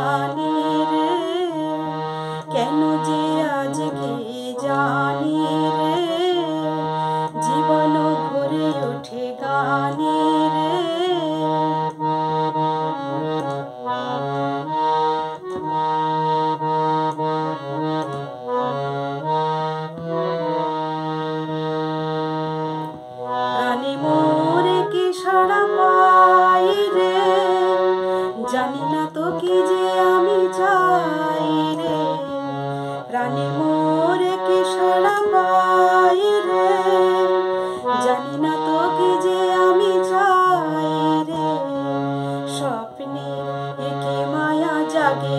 জানি রে, কেন যে আজকে জানি রে, জীবন ভরে ওঠে গানে রে। প্রাণে মোরে কি সাড়া পাই রে, জানি না তো কি যে আমি চাই রে। প্রাণে মোরে কি সাড়া পাই রে, জানি না তো কি যে আমি চাই রে। স্বপ্নের একে মায়া জাগে